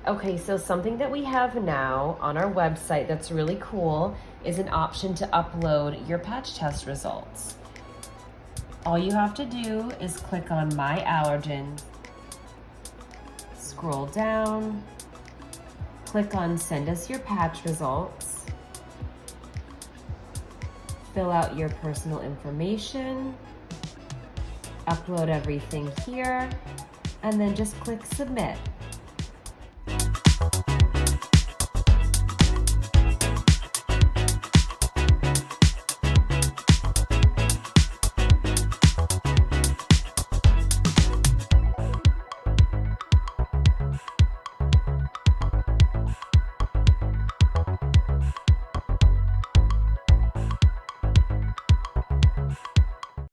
Okay, so something that we have now on our website that's really cool is an option to upload your patch test results. All you have to do is click on My Allergens, scroll down, click on Send Us Your Patch Results, fill out your personal information, upload everything here, and then just click Submit.